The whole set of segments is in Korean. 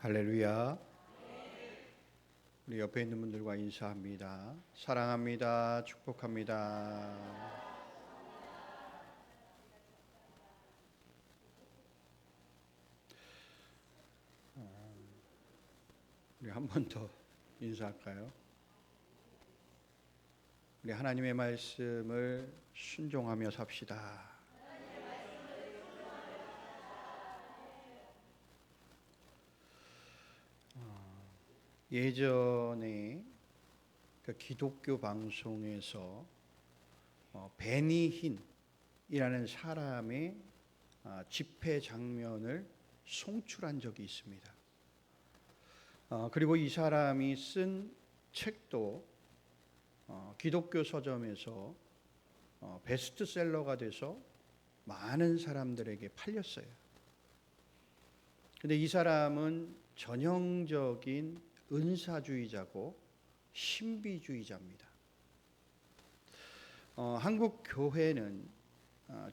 할렐루야. 우리 옆에 있는 분들과 인사합니다. 사랑합니다. 축복합니다. 우리 한 번 더 인사할까요? 우리 하나님의 말씀을 순종하며 삽시다. 예전에 그 기독교 방송에서 베니힌이라는 사람의 집회 장면을 송출한 적이 있습니다. 그리고 이 사람이 쓴 책도 기독교 서점에서 베스트셀러가 돼서 많은 사람들에게 팔렸어요. 근데 이 사람은 전형적인 은사주의자고 신비주의자입니다. 한국 교회는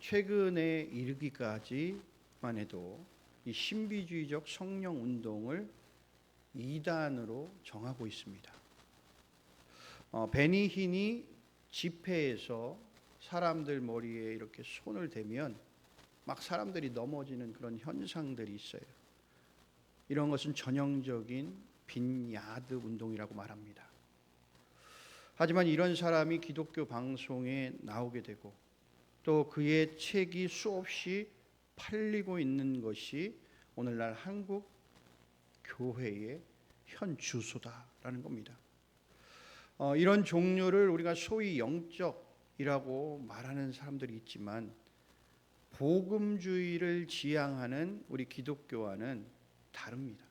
최근에 이르기까지만 해도 이 신비주의적 성령 운동을 이단으로 정하고 있습니다. 베니힌이 집회에서 사람들 머리에 이렇게 손을 대면 막 사람들이 넘어지는 그런 현상들이 있어요. 이런 것은 전형적인 빈야드 운동이라고 말합니다. 하지만 이런 사람이 기독교 방송에 나오게 되고 또 그의 책이 수없이 팔리고 있는 것이 오늘날 한국 교회의 현 주소다라는 겁니다. 이런 종류를 우리가 소위 영적이라고 말하는 사람들이 있지만 복음주의를 지향하는 우리 기독교와는 다릅니다.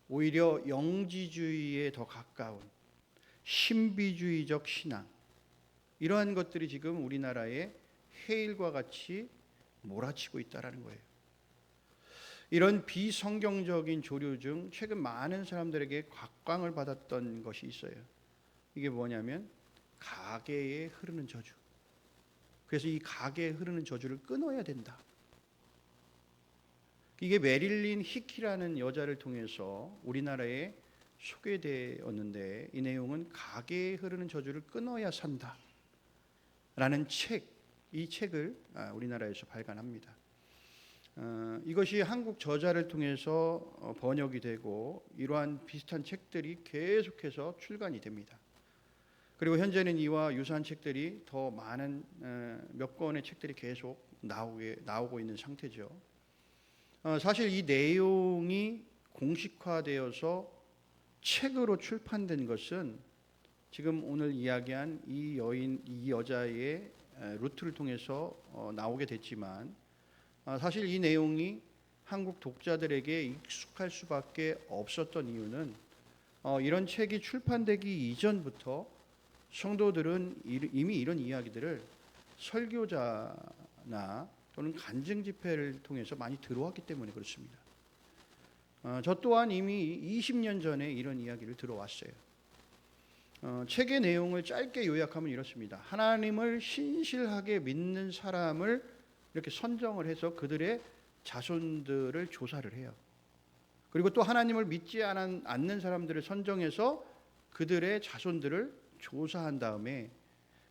오히려 영지주의에 더 가까운 신비주의적 신앙, 이러한 것들이 지금 우리나라에 해일과 같이 몰아치고 있다는 거예요. 이런 비성경적인 조류 중 최근 많은 사람들에게 각광을 받았던 것이 있어요. 이게 뭐냐면 가계에 흐르는 저주. 그래서 이 가계에 흐르는 저주를 끊어야 된다. 이게 메릴린 히키라는 여자를 통해서 우리나라에 소개되었는데, 이 내용은 가계에 흐르는 저주를 끊어야 산다 라는 이 책을 우리나라에서 발간합니다. 이것이 한국 저자를 통해서 번역이 되고 이러한 비슷한 책들이 계속해서 출간이 됩니다. 그리고 현재는 이와 유사한 책들이 더 많은 몇 권의 책들이 계속 나오고 있는 상태죠. 사실 이 내용이 공식화되어서 책으로 출판된 것은 지금 오늘 이야기한 이 여자의 루트를 통해서 나오게 됐지만, 사실 이 내용이 한국 독자들에게 익숙할 수밖에 없었던 이유는 이런 책이 출판되기 이전부터 성도들은 이미 이런 이야기들을 설교자나 또는 간증 집회를 통해서 많이 들어왔기 때문에 그렇습니다. 저 또한 이미 20년 전에 이런 이야기를 들어왔어요. 책의 내용을 짧게 요약하면 이렇습니다. 하나님을 신실하게 믿는 사람을 이렇게 선정을 해서 그들의 자손들을 조사를 해요. 그리고 또 하나님을 믿지 않는 사람들을 선정해서 그들의 자손들을 조사한 다음에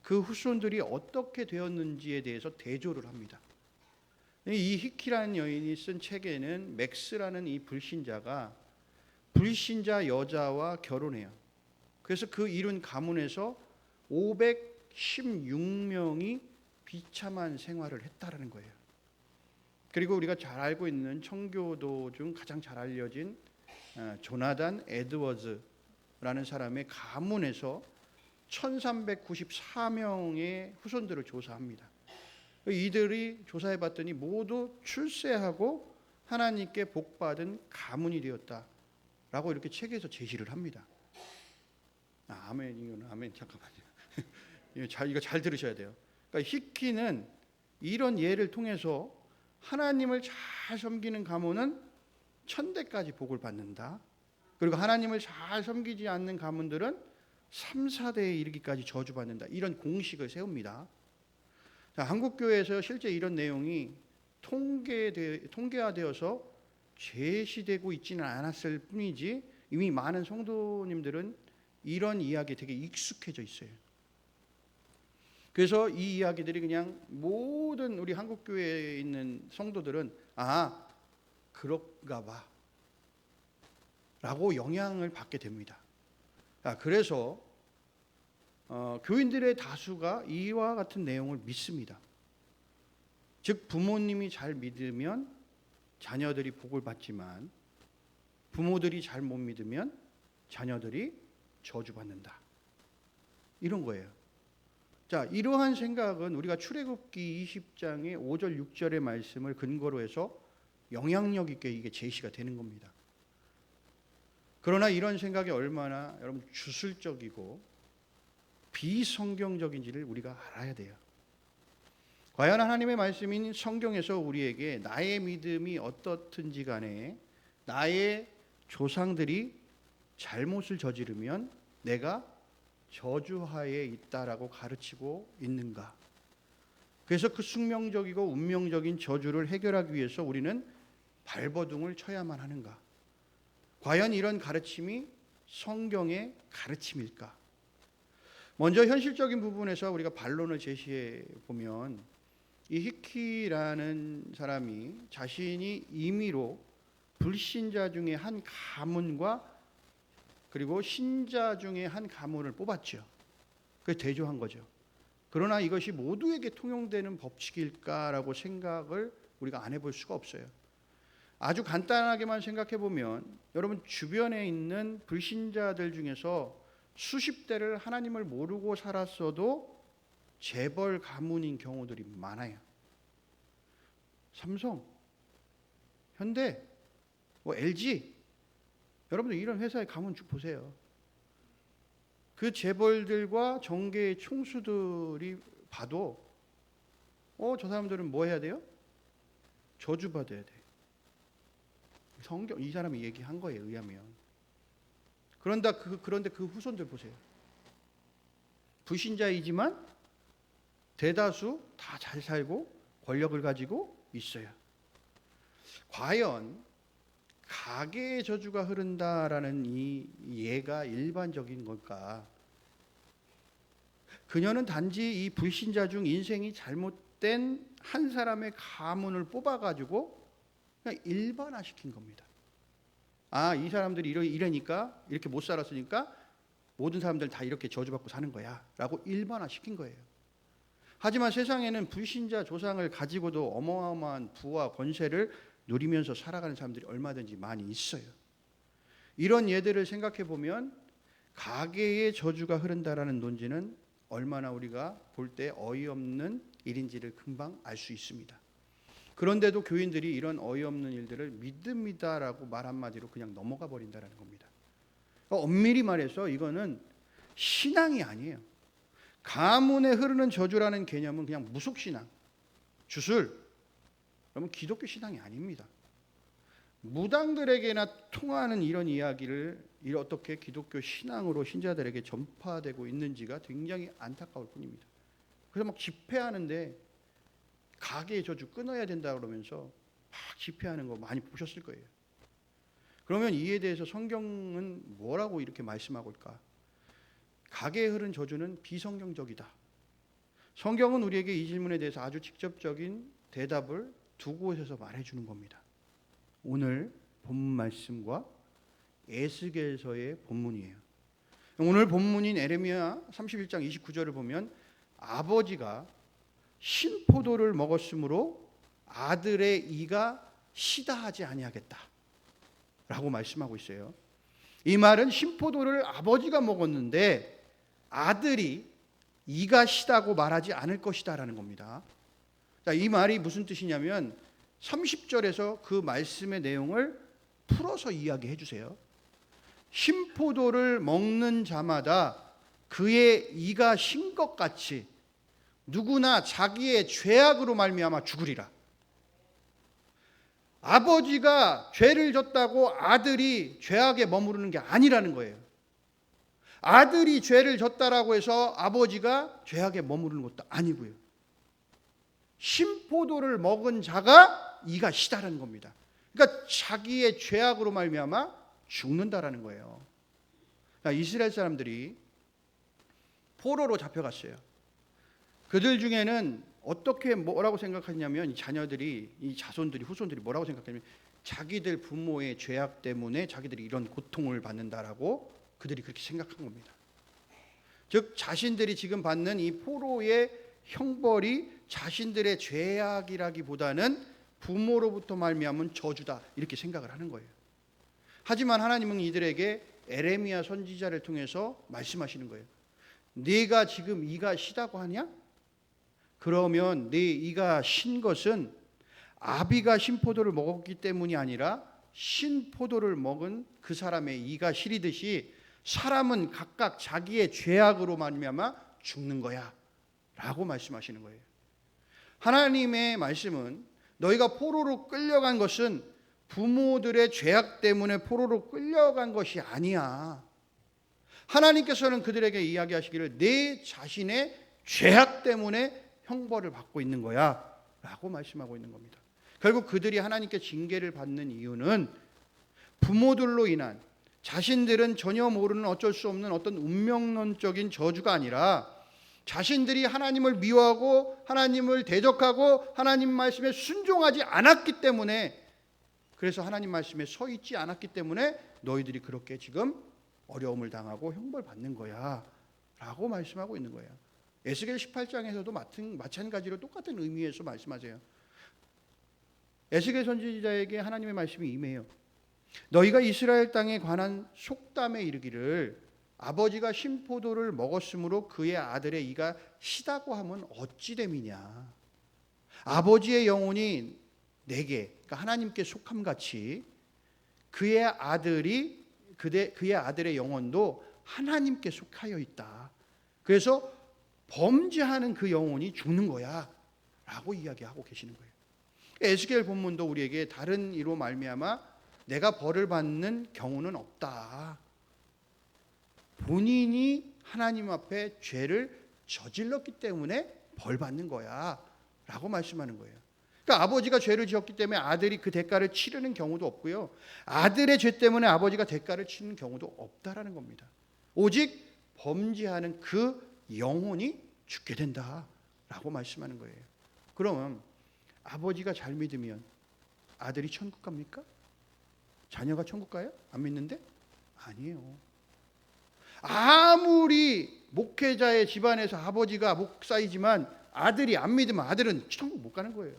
그 후손들이 어떻게 되었는지에 대해서 대조를 합니다. 이 히키라는 여인이 쓴 책에는 맥스라는 이 불신자가 불신자 여자와 결혼해요. 그래서 그 이룬 가문에서 516명이 비참한 생활을 했다라는 거예요. 그리고 우리가 잘 알고 있는 청교도 중 가장 잘 알려진 조나단 에드워즈라는 사람의 가문에서 1394명의 후손들을 조사합니다. 이들이 조사해 봤더니 모두 출세하고 하나님께 복받은 가문이 되었다라고 이렇게 책에서 제시를 합니다. 아멘. 잠깐만요. 이거 잘 들으셔야 돼요. 그러니까 히키는 이런 예를 통해서 하나님을 잘 섬기는 가문은 천대까지 복을 받는다. 그리고 하나님을 잘 섬기지 않는 가문들은 3, 4대에 이르기까지 저주받는다. 이런 공식을 세웁니다. 한국교회에서 실제 이런 내용이 통계화되어서 제시되고 있지는 않았을 뿐이지 이미 많은 성도님들은 이런 이야기에 되게 익숙해져 있어요. 그래서 이 이야기들이 그냥 모든 우리 한국교회에 있는 성도들은 그런가 봐 라고 영향을 받게 됩니다. 그래서 교인들의 다수가 이와 같은 내용을 믿습니다. 즉 부모님이 잘 믿으면 자녀들이 복을 받지만 부모들이 잘 못 믿으면 자녀들이 저주받는다. 이런 거예요. 자, 이러한 생각은 우리가 출애굽기 20장의 5절 6절의 말씀을 근거로 해서 영향력 있게 이게 제시가 되는 겁니다. 그러나 이런 생각이 얼마나 여러분 주술적이고 비성경적인지를 우리가 알아야 돼요. 과연 하나님의 말씀인 성경에서 우리에게 나의 믿음이 어떻든지 간에 나의 조상들이 잘못을 저지르면 내가 저주하에 있다라고 가르치고 있는가? 그래서 그 숙명적이고 운명적인 저주를 해결하기 위해서 우리는 발버둥을 쳐야만 하는가? 과연 이런 가르침이 성경의 가르침일까? 먼저 현실적인 부분에서 우리가 반론을 제시해 보면 이 히키라는 사람이 자신이 임의로 불신자 중에 한 가문과 그리고 신자 중에 한 가문을 뽑았죠. 그래서 대조한 거죠. 그러나 이것이 모두에게 통용되는 법칙일까라고 생각을 우리가 안 해볼 수가 없어요. 아주 간단하게만 생각해 보면 여러분 주변에 있는 불신자들 중에서 수십 대를 하나님을 모르고 살았어도 재벌 가문인 경우들이 많아요. 삼성, 현대, LG 여러분들 이런 회사의 가문 쭉 보세요. 그 재벌들과 정계의 총수들이 봐도 저 사람들은 뭐 해야 돼요? 저주받아야 돼. 성경 이 사람이 얘기한 거에 의하면. 그런데 그 후손들 보세요. 불신자이지만 대다수 다 잘 살고 권력을 가지고 있어요. 과연 가계의 저주가 흐른다라는 이 예가 일반적인 걸까? 그녀는 단지 이 불신자 중 인생이 잘못된 한 사람의 가문을 뽑아가지고 그냥 일반화시킨 겁니다. 이 사람들이 이러니까 이렇게 못 살았으니까 모든 사람들 다 이렇게 저주받고 사는 거야 라고 일반화시킨 거예요. 하지만 세상에는 불신자 조상을 가지고도 어마어마한 부와 권세를 누리면서 살아가는 사람들이 얼마든지 많이 있어요. 이런 예들을 생각해 보면 가계의 저주가 흐른다라는 논지는 얼마나 우리가 볼 때 어이없는 일인지를 금방 알 수 있습니다. 그런데도 교인들이 이런 어이없는 일들을 믿음이다라고 말 한마디로 그냥 넘어가 버린다라는 겁니다. 엄밀히 말해서 이거는 신앙이 아니에요. 가문에 흐르는 저주라는 개념은 그냥 무속신앙, 주술, 그러면 기독교 신앙이 아닙니다. 무당들에게나 통하는 이런 이야기를 어떻게 기독교 신앙으로 신자들에게 전파되고 있는지가 굉장히 안타까울 뿐입니다. 그래서 막 집회하는데 가계의 저주 끊어야 된다 그러면서 막 집회하는 거 많이 보셨을 거예요. 그러면 이에 대해서 성경은 뭐라고 이렇게 말씀하고 있을까? 가계에 흐른 저주는 비성경적이다. 성경은 우리에게 이 질문에 대해서 아주 직접적인 대답을 두 곳에서 말해주는 겁니다. 오늘 본문 말씀과 에스겔서의 본문이에요. 오늘 본문인 에레미야 31장 29절을 보면 아버지가 신포도를 먹었으므로 아들의 이가 시다하지 아니하겠다 라고 말씀하고 있어요. 이 말은 신포도를 아버지가 먹었는데 아들이 이가 시다고 말하지 않을 것이다 라는 겁니다. 자, 이 말이 무슨 뜻이냐면 30절에서 그 말씀의 내용을 풀어서 이야기해 주세요. 신포도를 먹는 자마다 그의 이가 신 것 같이 누구나 자기의 죄악으로 말미암아 죽으리라. 아버지가 죄를 졌다고 아들이 죄악에 머무르는 게 아니라는 거예요. 아들이 죄를 졌다라고 해서 아버지가 죄악에 머무르는 것도 아니고요. 신포도를 먹은 자가 이가 시다라는 겁니다. 그러니까 자기의 죄악으로 말미암아 죽는다라는 거예요. 그러니까 이스라엘 사람들이 포로로 잡혀갔어요. 그들 중에는 어떻게 뭐라고 생각했냐면 이 자녀들이, 이 자손들이, 후손들이 뭐라고 생각했냐면 자기들 부모의 죄악 때문에 자기들이 이런 고통을 받는다라고 그들이 그렇게 생각한 겁니다. 즉 자신들이 지금 받는 이 포로의 형벌이 자신들의 죄악이라기보다는 부모로부터 말미암은 저주다 이렇게 생각을 하는 거예요. 하지만 하나님은 이들에게 에레미야 선지자를 통해서 말씀하시는 거예요. 네가 지금 이가 시다고 하냐? 그러면 네 이가 신 것은 아비가 신포도를 먹었기 때문이 아니라 신포도를 먹은 그 사람의 이가 시리듯이 사람은 각각 자기의 죄악으로 말미암아 죽는 거야 라고 말씀하시는 거예요. 하나님의 말씀은 너희가 포로로 끌려간 것은 부모들의 죄악 때문에 포로로 끌려간 것이 아니야. 하나님께서는 그들에게 이야기하시기를 내 자신의 죄악 때문에 형벌을 받고 있는 거야 라고 말씀하고 있는 겁니다. 결국 그들이 하나님께 징계를 받는 이유는 부모들로 인한, 자신들은 전혀 모르는 어쩔 수 없는 어떤 운명론적인 저주가 아니라 자신들이 하나님을 미워하고 하나님을 대적하고 하나님 말씀에 순종하지 않았기 때문에, 그래서 하나님 말씀에 서 있지 않았기 때문에 너희들이 그렇게 지금 어려움을 당하고 형벌받는 거야 라고 말씀하고 있는 거예요. 에스겔 18장에서도 마찬가지로 똑같은 의미에서 말씀하세요. 에스겔 선지자에게 하나님의 말씀이 임해요. 너희가 이스라엘 땅에 관한 속담에 이르기를 아버지가 신포도를 먹었으므로 그의 아들의 이가 시다고 하면 어찌 됨이냐. 아버지의 영혼이 내게, 그러니까 하나님께 속함같이 그의 아들의 영혼도 하나님께 속하여 있다. 그래서 범죄하는 그 영혼이 죽는 거야 라고 이야기하고 계시는 거예요. 에스겔 본문도 우리에게 다른 이로 말미암아 내가 벌을 받는 경우는 없다. 본인이 하나님 앞에 죄를 저질렀기 때문에 벌 받는 거야 라고 말씀하는 거예요. 그러니까 아버지가 죄를 지었기 때문에 아들이 그 대가를 치르는 경우도 없고요, 아들의 죄 때문에 아버지가 대가를 치는 경우도 없다라는 겁니다. 오직 범죄하는 그 영혼이 죽게 된다라고 말씀하는 거예요. 그럼 아버지가 잘 믿으면 아들이 천국 갑니까? 자녀가 천국 가요? 안 믿는데? 아니에요. 아무리 목회자의 집안에서 아버지가 목사이지만 아들이 안 믿으면 아들은 천국 못 가는 거예요.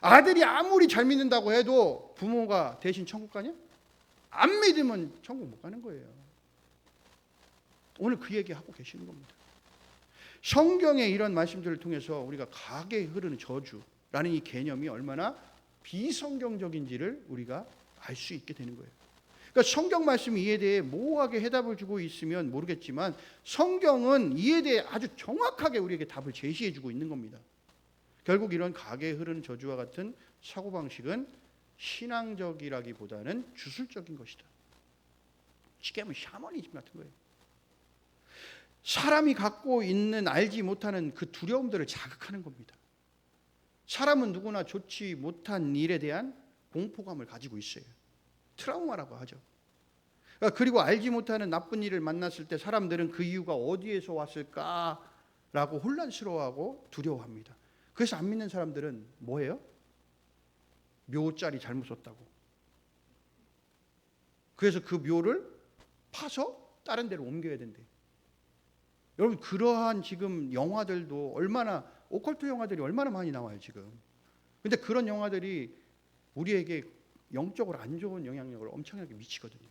아들이 아무리 잘 믿는다고 해도 부모가 대신 천국 가냐? 안 믿으면 천국 못 가는 거예요. 오늘 그 얘기하고 계시는 겁니다. 성경의 이런 말씀들을 통해서 우리가 가게에 흐르는 저주라는 이 개념이 얼마나 비성경적인지를 우리가 알 수 있게 되는 거예요. 그러니까 성경 말씀이 이에 대해 모호하게 해답을 주고 있으면 모르겠지만 성경은 이에 대해 아주 정확하게 우리에게 답을 제시해 주고 있는 겁니다. 결국 이런 가게에 흐르는 저주와 같은 사고방식은 신앙적이라기보다는 주술적인 것이다. 쉽게 하면 샤머니즘 같은 거예요. 사람이 갖고 있는 알지 못하는 그 두려움들을 자극하는 겁니다. 사람은 누구나 좋지 못한 일에 대한 공포감을 가지고 있어요. 트라우마라고 하죠. 그리고 알지 못하는 나쁜 일을 만났을 때 사람들은 그 이유가 어디에서 왔을까라고 혼란스러워하고 두려워합니다. 그래서 안 믿는 사람들은 뭐예요? 묘자리 잘못 썼다고. 그래서 그 묘를 파서 다른 데로 옮겨야 된대. 여러분, 그러한 지금 영화들도 얼마나, 오컬트 영화들이 얼마나 많이 나와요 지금. 근데 그런 영화들이 우리에게 영적으로 안 좋은 영향력을 엄청나게 미치거든요.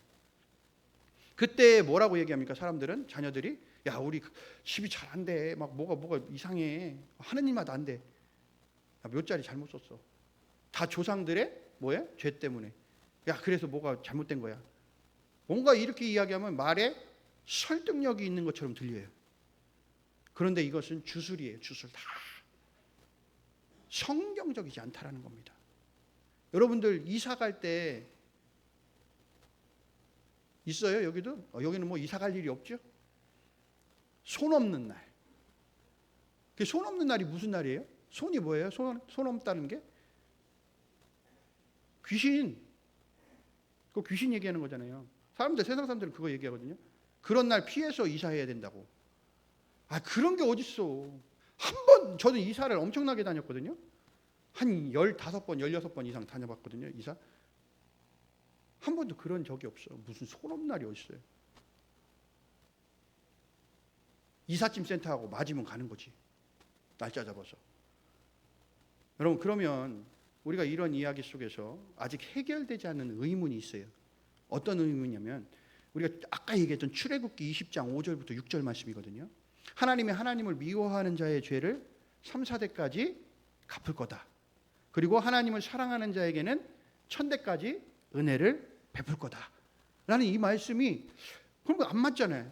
그때 뭐라고 얘기합니까? 사람들은, 자녀들이, 야 우리 집이 잘 안 돼, 막 뭐가 이상해, 하느님마다 안 돼. 야, 묘자리 잘못 썼어. 다 조상들의 뭐야? 죄 때문에. 야 그래서 뭐가 잘못된 거야. 뭔가 이렇게 이야기하면 말에 설득력이 있는 것처럼 들려요. 그런데 이것은 주술이에요. 주술. 다 성경적이지 않다라는 겁니다. 여러분들 이사 갈 때 있어요? 여기도? 여기는 뭐 이사 갈 일이 없죠? 손 없는 날. 그 손 없는 날이 무슨 날이에요? 손이 뭐예요? 손 없다는 게? 귀신. 그 귀신 얘기하는 거잖아요. 세상 사람들은 그거 얘기하거든요. 그런 날 피해서 이사해야 된다고. 그런 게 어딨어. 저는 이사를 엄청나게 다녔거든요. 한 15번, 16번 이상 다녀봤거든요, 이사. 한 번도 그런 적이 없어. 무슨 소름 날이 어딨어요. 이삿짐 센터하고 맞으면 가는 거지. 날짜 잡아서. 여러분, 그러면 우리가 이런 이야기 속에서 아직 해결되지 않는 의문이 있어요. 어떤 의문이냐면 우리가 아까 얘기했던 출애굽기 20장 5절부터 6절 말씀이거든요. 하나님이 하나님을 미워하는 자의 죄를 3, 4대까지 갚을 거다. 그리고 하나님을 사랑하는 자에게는 1000대까지 은혜를 베풀 거다. 라는 이 말씀이 그런 거 안 맞잖아요.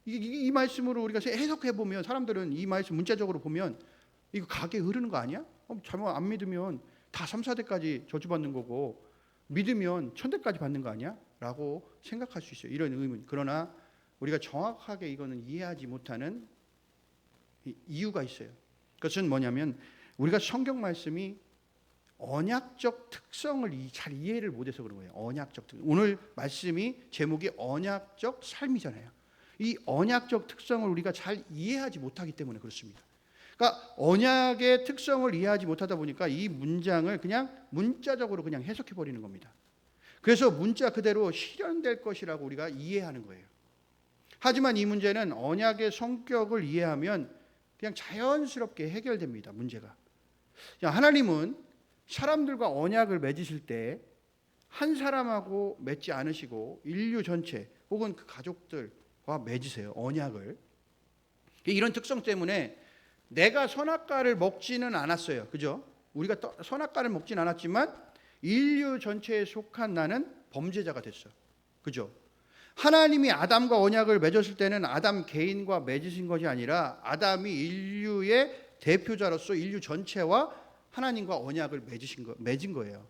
이 말씀으로 우리가 해석해 보면 사람들은 이 말씀 문자적으로 보면 이거 가게 흐르는 거 아니야? 잘못 안 믿으면 다 3, 4대까지 저주받는 거고 믿으면 1000대까지 받는 거 아니야? 라고 생각할 수 있어요. 이런 의문. 그러나 우리가 정확하게 이거는 이해하지 못하는 이유가 있어요. 그것은 뭐냐면 우리가 성경 말씀이 언약적 특성을 잘 이해를 못해서 그런 거예요. 언약적 특성. 오늘 말씀이 제목이 언약적 삶이잖아요. 이 언약적 특성을 우리가 잘 이해하지 못하기 때문에 그렇습니다. 그러니까 언약의 특성을 이해하지 못하다 보니까 이 문장을 그냥 문자적으로 그냥 해석해 버리는 겁니다. 그래서 문자 그대로 실현될 것이라고 우리가 이해하는 거예요. 하지만 이 문제는 언약의 성격을 이해하면 그냥 자연스럽게 해결됩니다. 문제가. 하나님은 사람들과 언약을 맺으실 때 한 사람하고 맺지 않으시고 인류 전체 혹은 그 가족들과 맺으세요. 언약을. 이런 특성 때문에 내가 선악과를 먹지는 않았어요. 그죠? 우리가 선악과를 먹진 않았지만 인류 전체에 속한 나는 범죄자가 됐어. 그죠? 하나님이 아담과 언약을 맺었을 때는 아담 개인과 맺으신 것이 아니라 아담이 인류의 대표자로서 인류 전체와 하나님과 언약을 맺은 거예요.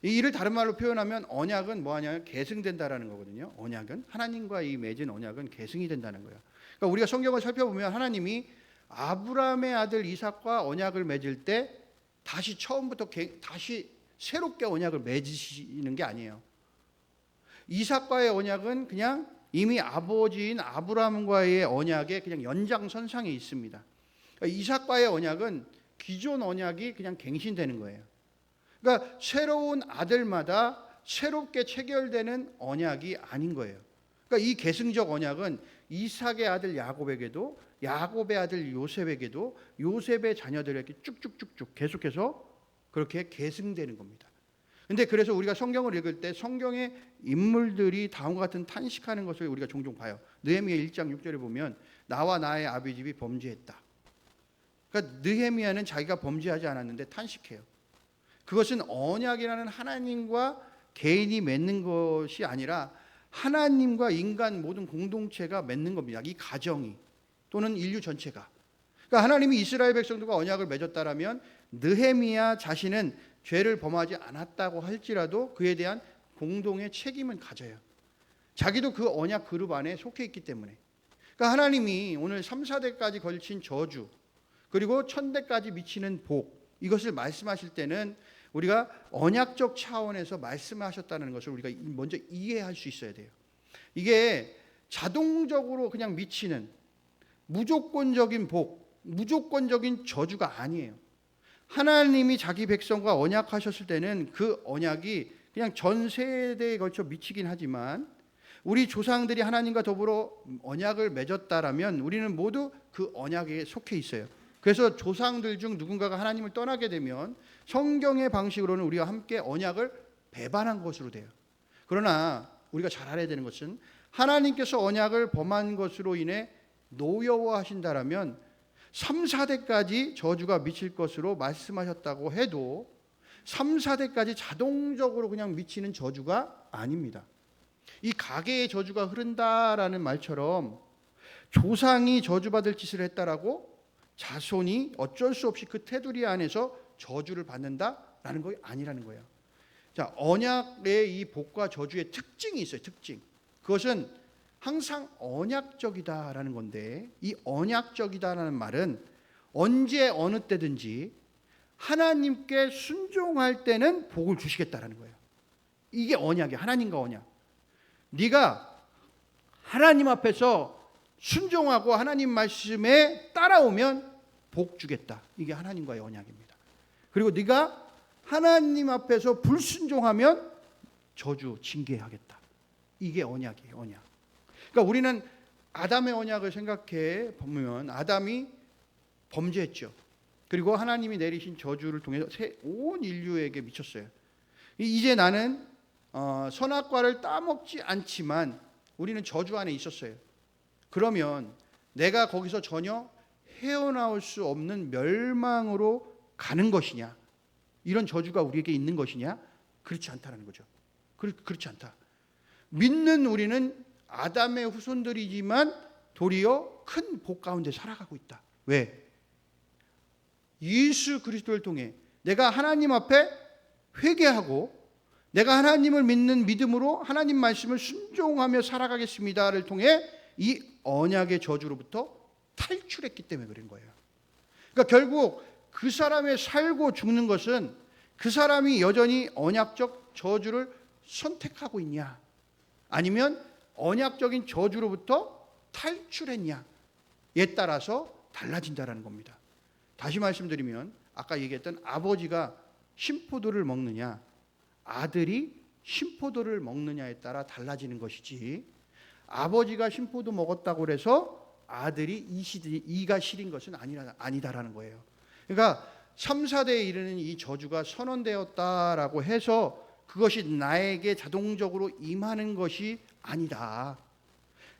이를 다른 말로 표현하면 언약은 뭐하냐면 계승된다라는 거거든요. 언약은 하나님과 이 맺은 언약은 계승이 된다는 거예요. 그러니까 우리가 성경을 살펴보면 하나님이 아브라함의 아들 이삭과 언약을 맺을 때 다시 처음부터 다시 새롭게 언약을 맺으시는 게 아니에요. 이삭과의 언약은 그냥 이미 아버지인 아브라함과의 언약의 그냥 연장선상에 있습니다. 그러니까 이삭과의 언약은 기존 언약이 그냥 갱신되는 거예요. 그러니까 새로운 아들마다 새롭게 체결되는 언약이 아닌 거예요. 그러니까 이 계승적 언약은 이삭의 아들 야곱에게도 야곱의 아들 요셉에게도 요셉의 자녀들에게 쭉쭉쭉쭉 계속해서 그렇게 계승되는 겁니다. 근데 그래서 우리가 성경을 읽을 때 성경의 인물들이 다음과 같은 탄식하는 것을 우리가 종종 봐요. 느헤미야 1장 6절에 보면 나와 나의 아비집이 범죄했다. 그러니까 느헤미야는 자기가 범죄하지 않았는데 탄식해요. 그것은 언약이라는 하나님과 개인이 맺는 것이 아니라 하나님과 인간 모든 공동체가 맺는 겁니다. 이 가정이 또는 인류 전체가. 그러니까 하나님이 이스라엘 백성들과 언약을 맺었다라면 느헤미야 자신은 죄를 범하지 않았다고 할지라도 그에 대한 공동의 책임은 가져요. 자기도 그 언약 그룹 안에 속해 있기 때문에. 그러니까 하나님이 오늘 3, 4대까지 걸친 저주 그리고 1000대까지 미치는 복 이것을 말씀하실 때는 우리가 언약적 차원에서 말씀하셨다는 것을 우리가 먼저 이해할 수 있어야 돼요. 이게 자동적으로 그냥 미치는 무조건적인 복, 무조건적인 저주가 아니에요. 하나님이 자기 백성과 언약하셨을 때는 그 언약이 그냥 전 세대에 걸쳐 미치긴 하지만 우리 조상들이 하나님과 더불어 언약을 맺었다라면 우리는 모두 그 언약에 속해 있어요. 그래서 조상들 중 누군가가 하나님을 떠나게 되면 성경의 방식으로는 우리와 함께 언약을 배반한 것으로 돼요. 그러나 우리가 잘 알아야 되는 것은 하나님께서 언약을 범한 것으로 인해 노여워하신다라면 3, 4대까지 저주가 미칠 것으로 말씀하셨다고 해도 3, 4대까지 자동적으로 그냥 미치는 저주가 아닙니다. 이 가계의 저주가 흐른다라는 말처럼 조상이 저주받을 짓을 했다라고 자손이 어쩔 수 없이 그 테두리 안에서 저주를 받는다라는 거 아니라는 거예요. 자, 언약의 이 복과 저주의 특징이 있어요. 특징. 그것은 항상 언약적이다라는 건데 이 언약적이다라는 말은 언제 어느 때든지 하나님께 순종할 때는 복을 주시겠다라는 거예요. 이게 언약이에요. 하나님과 언약. 네가 하나님 앞에서 순종하고 하나님 말씀에 따라오면 복 주겠다. 이게 하나님과의 언약입니다. 그리고 네가 하나님 앞에서 불순종하면 저주 징계하겠다. 이게 언약이에요. 언약. 그러니까 우리는 아담의 언약을 생각해 보면 아담이 범죄했죠. 그리고 하나님이 내리신 저주를 통해서 온 인류에게 미쳤어요. 이제 나는 선악과를 따먹지 않지만 우리는 저주 안에 있었어요. 그러면 내가 거기서 전혀 헤어나올 수 없는 멸망으로 가는 것이냐? 이런 저주가 우리에게 있는 것이냐? 그렇지 않다는 거죠. 그렇지 않다. 믿는 우리는 아담의 후손들이지만 도리어 큰 복 가운데 살아가고 있다. 왜? 예수 그리스도를 통해 내가 하나님 앞에 회개하고 내가 하나님을 믿는 믿음으로 하나님 말씀을 순종하며 살아가겠습니다를 통해 이 언약의 저주로부터 탈출했기 때문에 그런 거예요. 그러니까 결국 그 사람의 살고 죽는 것은 그 사람이 여전히 언약적 저주를 선택하고 있냐 아니면 언약적인 저주로부터 탈출했냐에 따라서 달라진다는 겁니다. 다시 말씀드리면 아까 얘기했던 아버지가 신포도를 먹느냐 아들이 신포도를 먹느냐에 따라 달라지는 것이지 아버지가 신포도 먹었다고 해서 아들이 이가 시린 것은 아니다라는 거예요. 그러니까 3, 4대에 이르는 이 저주가 선언되었다라고 해서 그것이 나에게 자동적으로 임하는 것이 아니다.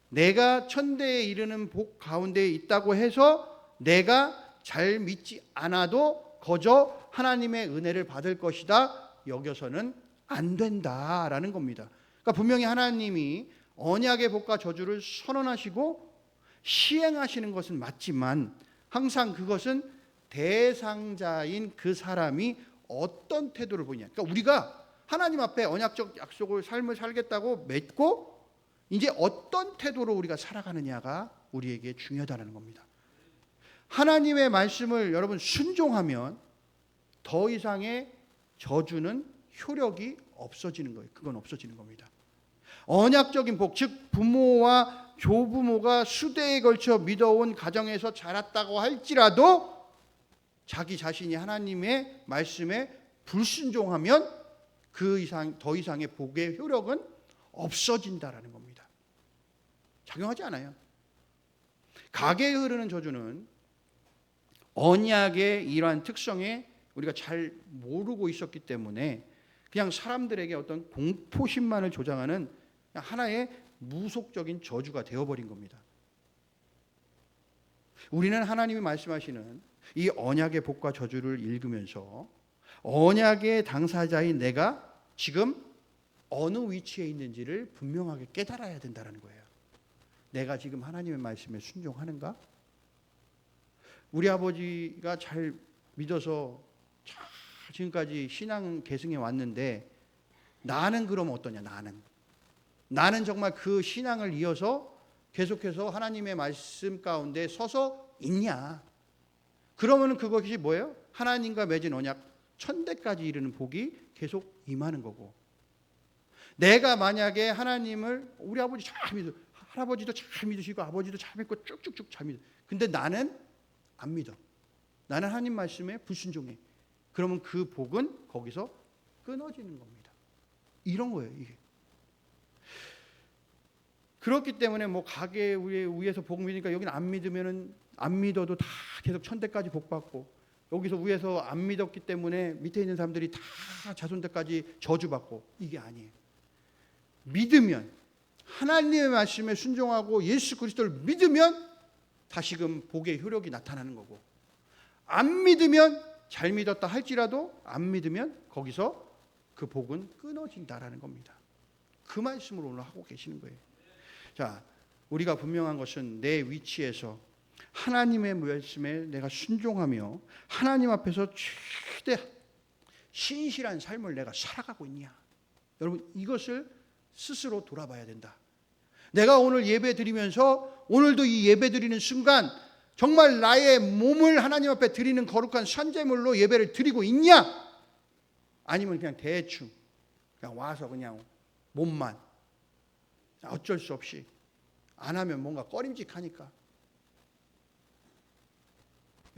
내가 천대에 이르는 복 가운데 있다고 해서 내가 잘 믿지 않아도 거저 하나님의 은혜를 받을 것이다 여겨서는 안 된다라는 겁니다. 그러니까 분명히 하나님이 언약의 복과 저주를 선언하시고 시행하시는 것은 맞지만 항상 그것은 대상자인 그 사람이 어떤 태도를 보이냐. 그러니까 우리가 하나님 앞에 언약적 약속을 삶을 살겠다고 맺고 이제 어떤 태도로 우리가 살아가느냐가 우리에게 중요하다는 겁니다. 하나님의 말씀을 여러분 순종하면 더 이상의 저주는 효력이 없어지는 거예요. 그건 없어지는 겁니다. 언약적인 복, 즉 부모와 조부모가 수대에 걸쳐 믿어온 가정에서 자랐다고 할지라도 자기 자신이 하나님의 말씀에 불순종하면 더 이상의 복의 효력은 없어진다라는 겁니다. 작용하지 않아요. 가계에 흐르는 저주는 언약의 이러한 특성에 우리가 잘 모르고 있었기 때문에 그냥 사람들에게 어떤 공포심만을 조장하는 하나의 무속적인 저주가 되어버린 겁니다. 우리는 하나님이 말씀하시는 이 언약의 복과 저주를 읽으면서 언약의 당사자인 내가 지금 어느 위치에 있는지를 분명하게 깨달아야 된다는 거예요. 내가 지금 하나님의 말씀에 순종하는가? 우리 아버지가 잘 믿어서 지금까지 신앙 계승해 왔는데 나는 그럼 어떠냐? 나는 정말 그 신앙을 이어서 계속해서 하나님의 말씀 가운데 서서 있냐? 그러면 그것이 뭐예요? 하나님과 맺은 언약 천대까지 이르는 복이 계속 임하는 거고, 내가 만약에 하나님을 우리 아버지 잘 믿어, 할아버지도 잘 믿으시고 아버지도 잘 믿고 쭉쭉쭉 잘 믿어. 근데 나는 안 믿어. 나는 하나님 말씀에 불순종해. 그러면 그 복은 거기서 끊어지는 겁니다. 이런 거예요, 이게. 그렇기 때문에 뭐 가게 위에서 복 믿으니까 여기는 안 믿으면은 안 믿어도 다 계속 천대까지 복 받고, 여기서 위에서 안 믿었기 때문에 밑에 있는 사람들이 다 자손들까지 저주받고, 이게 아니에요. 믿으면 하나님의 말씀에 순종하고 예수 그리스도를 믿으면 다시금 복의 효력이 나타나는 거고, 안 믿으면 잘 믿었다 할지라도 안 믿으면 거기서 그 복은 끊어진다라는 겁니다. 그 말씀을 오늘 하고 계시는 거예요. 자, 우리가 분명한 것은 내 위치에서 하나님의 말씀에 내가 순종하며 하나님 앞에서 최대 신실한 삶을 내가 살아가고 있냐. 여러분, 이것을 스스로 돌아봐야 된다. 내가 오늘 예배 드리면서 오늘도 이 예배 드리는 순간 정말 나의 몸을 하나님 앞에 드리는 거룩한 산제물로 예배를 드리고 있냐? 아니면 그냥 대충 그냥 와서 그냥 몸만 어쩔 수 없이 안 하면 뭔가 꺼림직하니까.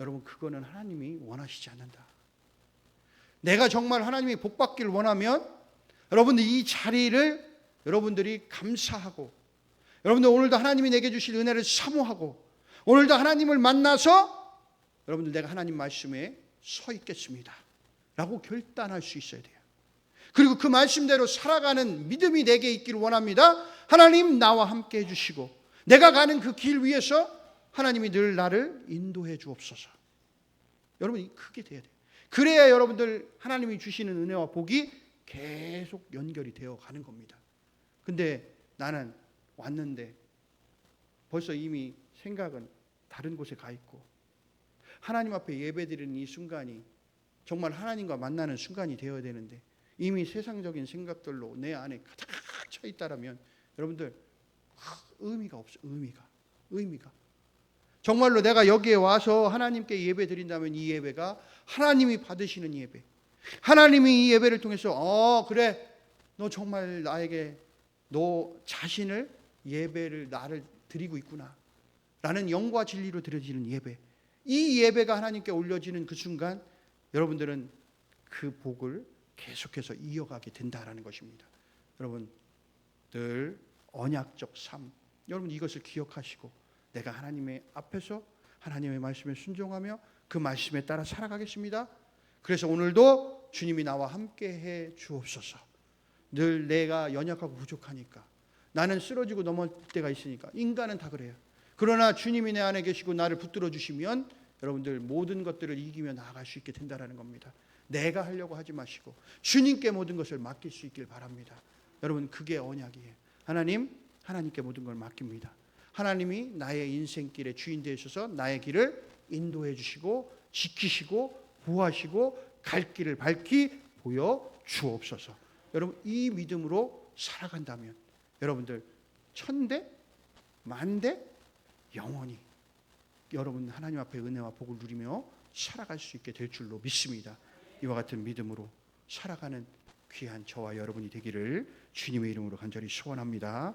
여러분, 그거는 하나님이 원하시지 않는다. 내가 정말 하나님이 복 받기를 원하면 여러분들 이 자리를 여러분들이 감사하고, 여러분들 오늘도 하나님이 내게 주실 은혜를 사모하고, 오늘도 하나님을 만나서 여러분들 내가 하나님 말씀에 서 있겠습니다 라고 결단할 수 있어야 돼요. 그리고 그 말씀대로 살아가는 믿음이 내게 있기를 원합니다. 하나님 나와 함께 해주시고 내가 가는 그 길 위에서 하나님이 늘 나를 인도해 주옵소서. 여러분이 크게 돼야 돼요. 그래야 여러분들 하나님이 주시는 은혜와 복이 계속 연결이 되어 가는 겁니다. 근데 나는 왔는데 벌써 이미 생각은 다른 곳에 가 있고, 하나님 앞에 예배드리는 이 순간이 정말 하나님과 만나는 순간이 되어야 되는데 이미 세상적인 생각들로 내 안에 가득 차 있다라면 여러분들 의미가 없어. 의미가 정말로 내가 여기에 와서 하나님께 예배 드린다면 이 예배가 하나님이 받으시는 예배, 하나님이 이 예배를 통해서 그래 너 정말 나에게 너 자신을 예배를 나를 드리고 있구나 라는 영과 진리로 드려지는 예배, 이 예배가 하나님께 올려지는 그 순간 여러분들은 그 복을 계속해서 이어가게 된다라는 것입니다. 여러분 늘 언약적 삶, 여러분 이것을 기억하시고 내가 하나님의 앞에서 하나님의 말씀에 순종하며 그 말씀에 따라 살아가겠습니다. 그래서 오늘도 주님이 나와 함께 해 주옵소서. 늘 내가 연약하고 부족하니까, 나는 쓰러지고 넘어질 때가 있으니까, 인간은 다 그래요. 그러나 주님이 내 안에 계시고 나를 붙들어 주시면 여러분들 모든 것들을 이기며 나아갈 수 있게 된다는 겁니다. 내가 하려고 하지 마시고 주님께 모든 것을 맡길 수 있길 바랍니다. 여러분 그게 언약이에요. 하나님께 모든 걸 맡깁니다. 하나님이 나의 인생길의 주인 되셔서 나의 길을 인도해 주시고 지키시고 보호하시고 갈 길을 밝히 보여 주옵소서. 여러분 이 믿음으로 살아간다면 여러분들 천대 만대 영원히 여러분 하나님 앞에 은혜와 복을 누리며 살아갈 수 있게 될 줄로 믿습니다. 이와 같은 믿음으로 살아가는 귀한 저와 여러분이 되기를 주님의 이름으로 간절히 소원합니다.